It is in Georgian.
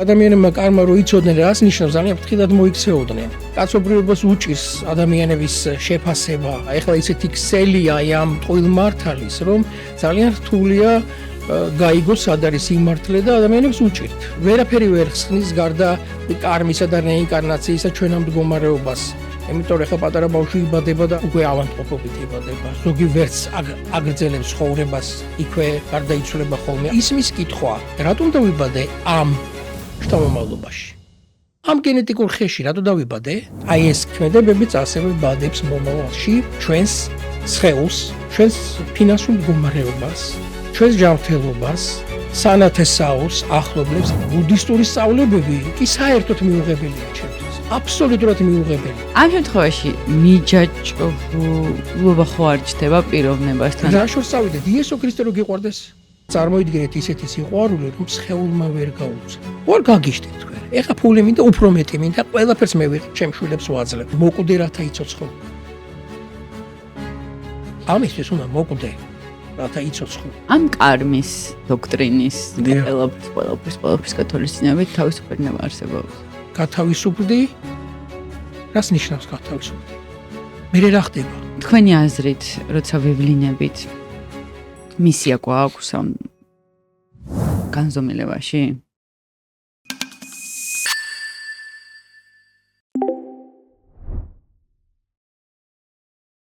ადამიანებმა კარმა რო იცოდნენ რას ნიშნავს, ძალიან ფრთხილად მოიქცეოდნენ. კაცობრიობას უჭირს ადამიანების შეფასება. ეხლა ისეთი ქსელია ამ ტყუილმართალის, რომ ძალიან რთულია გაიგოს სად არის სიმართლე და ადამიანებს უჭირთ. ვერაფერი ვერ ხსნის გარდა კარმისა და რეინკარნაციისა ჩვენ ამ მდგომარეობას. იმიტომ რომ ეხლა პატარა ბავშვი იბადება და უკვე ავანტყოფობით იბადება. ზოგი ვერც აგრძელებს ცხოვრებას, იქვე გარდაიცვლება ხოლმე. ისმის კითხვა, რატომ დავიბადე ამ შთამომავლობაში? ამ გენეტიკურ ხეში რატო დავიბადე? აი ეს ქმედებებიც ასევე ბადებს მომავალში ჩვენს სხეულს, ჩვენს ფინანსურ მდგომარეობას, ჩვენს ჯანმრთელობას, სანათესაოს, ახლობლებს. ბუდისტური სწავლებები კი საერთოდ მიუღებელია ჩემთვის. აბსოლუტურად მიუღებელი. ამ შემთხვევაში მიჯაჭვულობა ხო არ ჩდება პიროვნებასთან? რა შორს წავიდეთ, იესო ქრისტე რო გიყვარდეს? წარმოიდგინეთ ისეთი სიყვარული, რომ სხეულმა ვერ გაუწია. ვარ გაგიშდეთ თქვენ. ეხა ფული მინდა, უფრო მეტი მინდა, ყველაფერს მე ვიღებ, ჩემ შვილებს ვაძლევ. მოკვდე რათა იცოცხლო. ამისთვის უნდა მოკვდე, რათა იცოცხლო. ამ კარმის დოქტრინის ყველაფრის კათოლიციზმით თავისუფლება არსებობს. გათავისუფლდი? რას ნიშნავს გათავისუფლდი? მერე რა ხდება? თქვენი აზრით, როცა ვივლინებით, მისია გვაქვს ამ განზომილებაში?